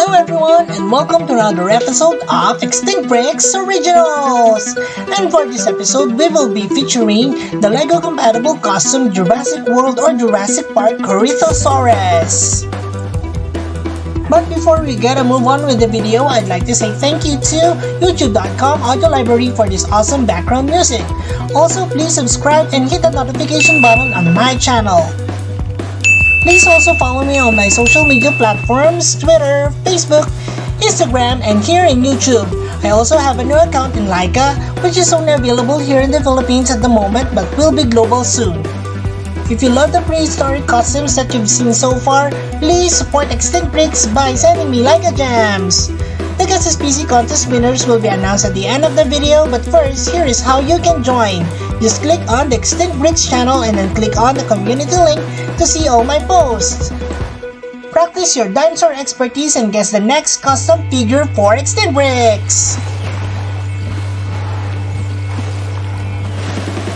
Hello everyone and welcome to another episode of Extinct Bricks Originals! And for this episode, we will be featuring the LEGO compatible custom Jurassic World or Jurassic Park Corythosaurus. But before we get a move on with the video, I'd like to say thank you to youtube.com audio library for this awesome background music. Also, please subscribe and hit the notification button on my channel. Please also follow me on my social media platforms, Twitter, Facebook, Instagram, and here in YouTube. I also have a new account in Laika, which is only available here in the Philippines at the moment but will be global soon. If you love the prehistoric costumes that you've seen so far, please support Extinct Bricks by sending me Laika gems. The Guess PC contest winners will be announced at the end of the video, but first, here is how you can join. Just click on the Extinct Bricks channel and then click on the community link to see all my posts. Practice your dinosaur expertise and guess the next custom figure for Extinct Bricks.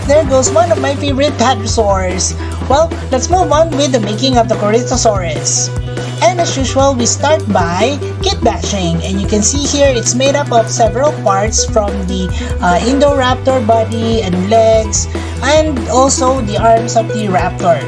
There goes one of my favorite dinosaurs. Well, let's move on with the making of the Corythosaurus. And as usual, we start by kit bashing, and you can see here it's made up of several parts from the Indoraptor body and legs, and also the arms of the raptor.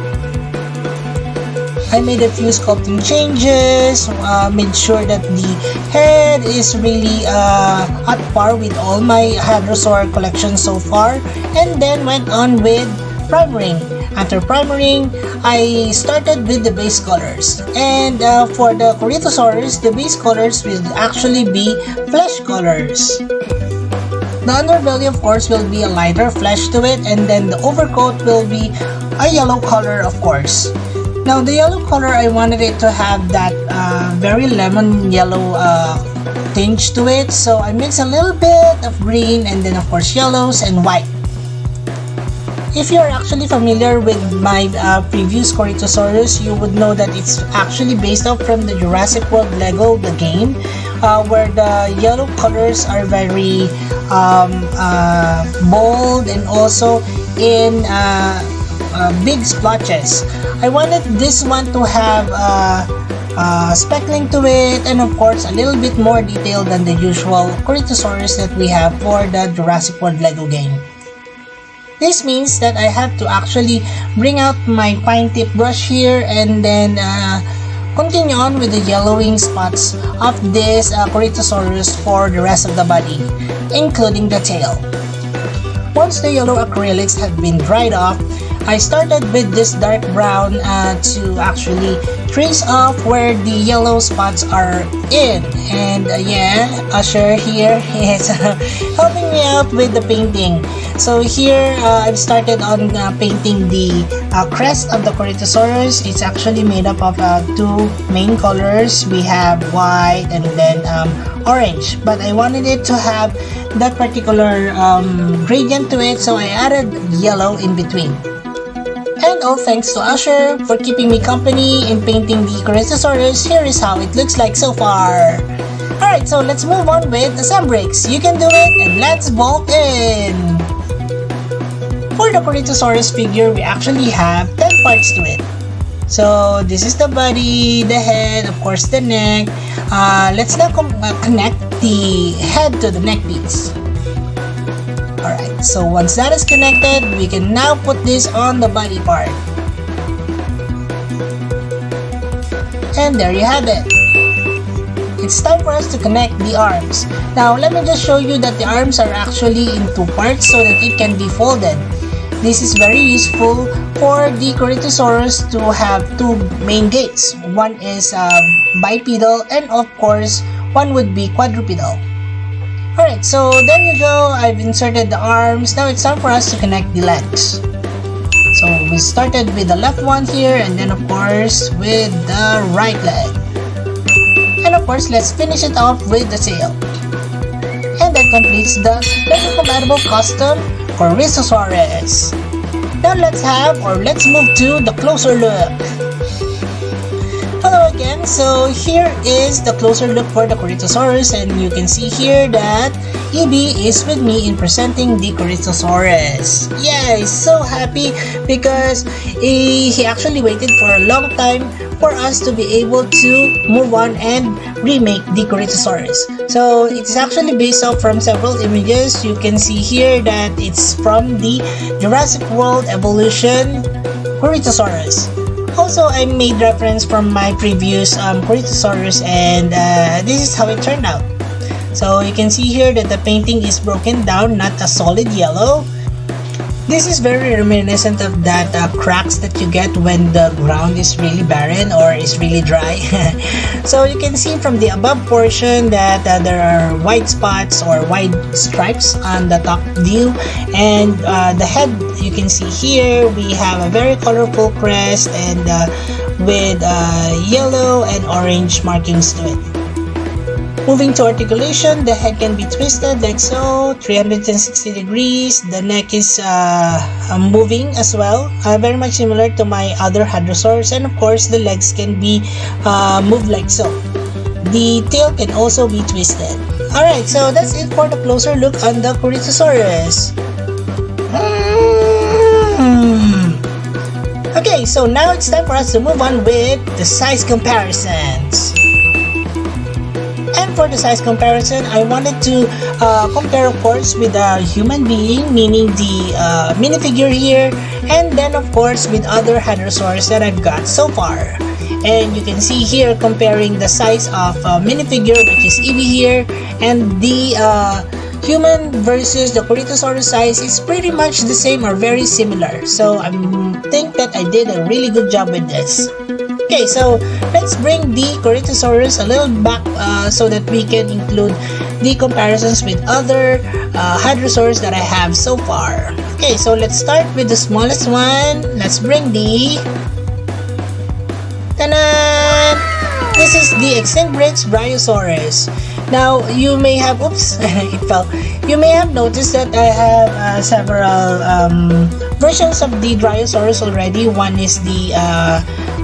I made a few sculpting changes, made sure that the head is really at par with all my Hadrosaur collection so far, and then went on with primering. After primering, I started with the base colors, and for the Corythosaurus, the base colors will actually be flesh colors. The underbelly, of course, will be a lighter flesh to it, and then the overcoat will be a yellow color, of course. Now, the yellow color, I wanted it to have that very lemon yellow tinge to it, so I mixed a little bit of green and then, of course, yellows and white. If you're actually familiar with my previous Corythosaurus, you would know that it's actually based off from the Jurassic World Lego, the game, where the yellow colors are very bold and also in big splotches. I wanted this one to have speckling to it, and of course a little bit more detail than the usual Corythosaurus that we have for the Jurassic World Lego game. This means that I have to actually bring out my fine tip brush here and then continue on with the yellowing spots of this Corythosaurus for the rest of the body, including the tail. Once the yellow acrylics have been dried off, I started with this dark brown to actually trace off where the yellow spots are in. And yeah, Usher here is helping me out with the painting. So here, I've started on painting the crest of the Corythosaurus. It's actually made up of two main colors. We have white and then orange. But I wanted it to have that particular gradient to it, so I added yellow in between. And all thanks to Usher for keeping me company in painting the Corythosaurus. Here is how it looks like so far. Alright, so let's move on with some bricks. You can do it, and let's vault in. For the Corythosaurus figure, we actually have 10 parts to it. So this is the body, the head, of course the neck. Let's now connect the head to the neck piece. Alright, so once that is connected, we can now put this on the body part. And there you have it. It's time for us to connect the arms. Now, let me just show you that the arms are actually in two parts so that it can be folded. This is very useful for the Corythosaurus to have two main gaits. One is bipedal, and of course, one would be quadrupedal. Alright, so there you go. I've inserted the arms. Now it's time for us to connect the legs. So we started with the left one here, and then of course with the right leg. And of course, let's finish it off with the tail. And that completes the LEGO compatible custom Corythosaurus. Now let's move to the closer look. Hello again, so here is the closer look for the Corythosaurus, and you can see here that EB is with me in presenting the Corythosaurus. Yeah, he's so happy because he actually waited for a long time for us to be able to move on and remake, the Corythosaurus. So it's actually based off from several images. You can see here that it's from the Jurassic World Evolution Corythosaurus. Also, I made reference from my previous Corythosaurus, and this is how it turned out. So you can see here that the painting is broken down, not a solid yellow. This is very reminiscent of that cracks that you get when the ground is really barren or is really dry. So you can see from the above portion that there are white spots or white stripes on the top view, and the head, you can see here we have a very colorful crest and with yellow and orange markings to it. Moving to articulation, the head can be twisted like so, 360 degrees. The neck is moving as well, very much similar to my other hadrosaurs, and of course the legs can be moved like so. The tail can also be twisted. Alright, so that's it for the closer look on the Corythosaurus. Okay, so now it's time for us to move on with the size comparisons. And for the size comparison, I wanted to compare, of course, with a human being, meaning the minifigure here, and then of course with other hadrosaurs that I've got so far. And you can see here comparing the size of minifigure, which is Eevee here, and the human versus the Corythosaurus size is pretty much the same or very similar. So I think that I did a really good job with this. Okay, so let's bring the Corythosaurus a little back so that we can include the comparisons with other hadrosaurs that I have so far. Okay, so let's start with the smallest one. Let's bring the... Ta-da! This is the Extinct Brachiosaurus. Now, you may have... Oops, it fell. You may have noticed that I have several versions of the Brachiosaurus already. One is the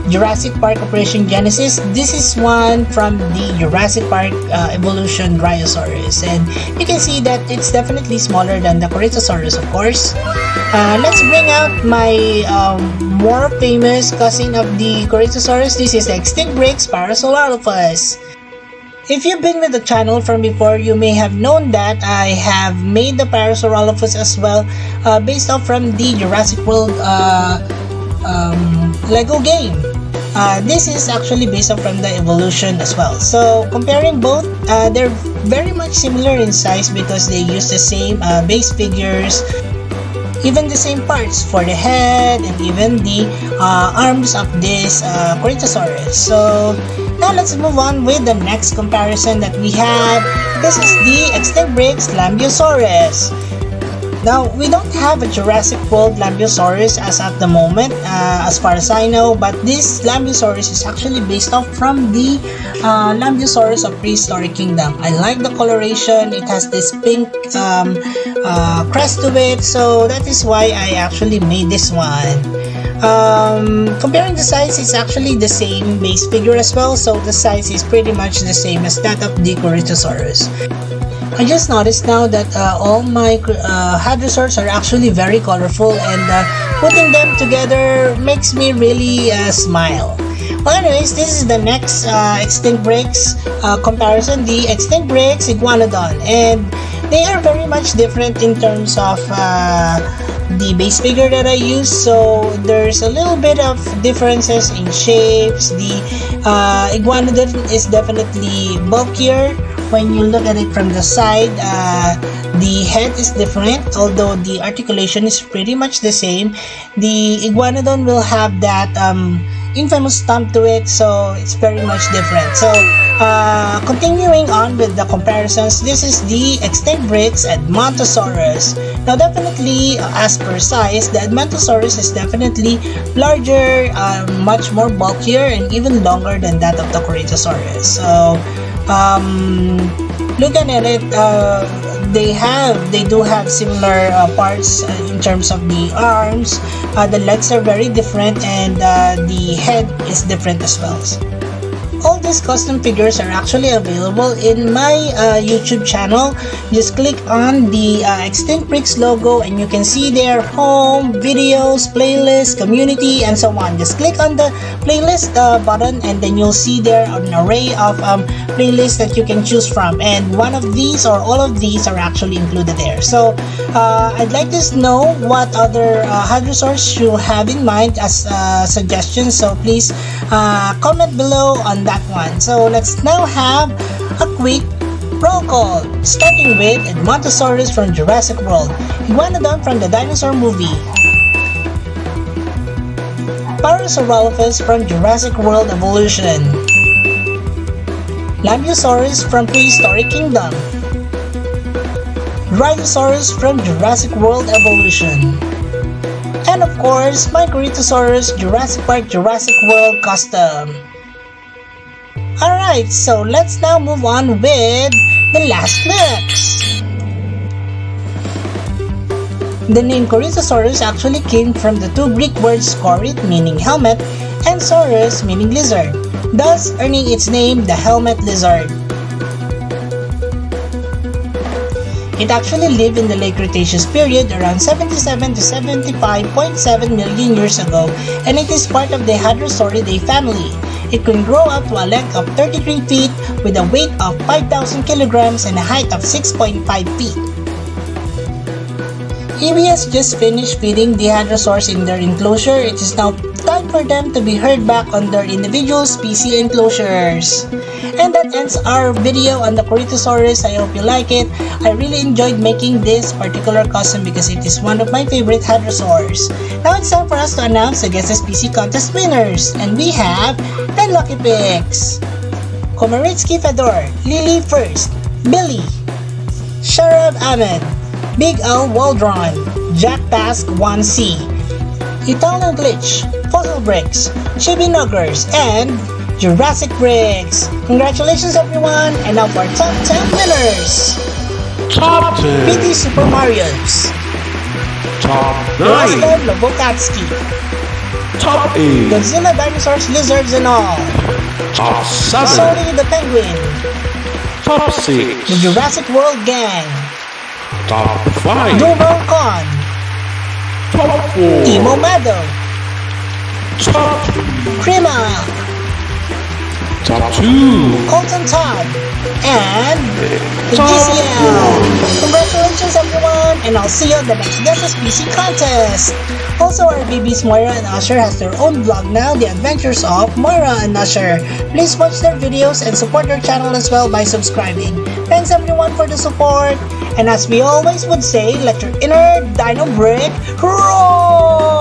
Jurassic Park Operation Genesis. This is one from the Jurassic Park Evolution Brachiosaurus, and you can see that it's definitely smaller than the Corythosaurus, of course. Let's bring out my more famous cousin of the Corythosaurus. This is the Extinct Parasaurolophus. If you've been with the channel from before, you may have known that I have made the Parasaurolophus as well, based off from the Jurassic World Lego game. This is actually based off from the evolution as well. So comparing both, they're very much similar in size because they use the same base figures, even the same parts for the head and even the arms of this Corythosaurus. So now let's move on with the next comparison that we have. This is the Extinct Lambiosaurus. Now, we don't have a Jurassic World Lambiosaurus as at the moment, as far as I know, but this Lambiosaurus is actually based off from the Lambiosaurus of Prehistoric Kingdom. I like the coloration. It has this pink crest to it, so that is why I actually made this one. Comparing the size, it's actually the same base figure as well, so the size is pretty much the same as that of the Corythosaurus. I just noticed now that all my hadrosaurs are actually very colorful, and putting them together makes me really smile. Well, anyways, this is the next Extinct comparison, the Extinct Iguanodon, and they are very much different in terms of the base figure that I use. So there's a little bit of differences in shapes. The Iguanodon is definitely bulkier. When you look at it from the side, the head is different, although the articulation is pretty much the same. The Iguanodon will have that infamous stump to it, so it's very much different. So continuing on with the comparisons, this is the Extinct Edmontosaurus. Now definitely, as per size, the Edmontosaurus is definitely larger, much more bulkier, and even longer than that of the Corythosaurus. So looking at it, they do have similar parts in terms of the arms. The legs are very different, and the head is different as well. All these custom figures are actually available in my YouTube channel. Just click on the Extinct Freaks logo and you can see their home, videos, playlist, community, and so on. Just click on the playlist button and then you'll see there an array of playlists that you can choose from, and one of these or all of these are actually included there. So I'd like to know what other hadrosaurs you have in mind as suggestions, so please comment below on that one. So let's now have a quick roll call, starting with Edmontosaurus from Jurassic World, Iguanodon from the Dinosaur movie, Parasaurolophus from Jurassic World Evolution, Lambeosaurus from Prehistoric Kingdom, Corythosaurus from Jurassic World Evolution, and of course my Corythosaurus Jurassic Park Jurassic World Custom. Alright, so let's now move on with the last mix. The name Corythosaurus actually came from the two Greek words coryt, meaning helmet, and saurus, meaning lizard, thus earning its name, the helmet lizard. It actually lived in the late Cretaceous period around 77 to 75.7 million years ago, and it is part of the Hadrosauridae family. It can grow up to a length of 33 feet with a weight of 5,000 kilograms and a height of 6.5 feet. Iwi has just finished feeding the hadrosaurs in their enclosure. It is now time for them to be herd back on their individual species enclosures. And that ends our video on the Corythosaurus. I hope you like it. I really enjoyed making this particular custom because it is one of my favorite hadrosaurs. Now it's time for us to announce the guest species contest winners. And we have 10 lucky picks. Komaritsky Fedor, Lily First, Billy, Sharab Ahmed, Big L Waldron, Jack Pask 1C, Italian Glitch, Fossil Bricks, Chibi Nuggers, and Jurassic Bricks. Congratulations everyone, and now for top 10 winners. Top 10. PD Super Mario's, Top 9. Roscoe Lobokatsky, Top 8. Godzilla Dinosaurs, Lizards and all, Top 7. Soli the Penguin, Top 6. the Jurassic World Gang, Top 5. Duval Con, Top 4. Emo Mado, Top 3. Prima, Top 2. Colton Todd, and the Top GCL. Congratulations everyone, and I'll see you on the next Guess SPC contest. Also, our babies Moira and Usher has their own vlog now, The Adventures of Moira and Usher. Please watch their videos and support their channel as well by subscribing. Thanks everyone for the support, and as we always would say, let your inner dino brick roar!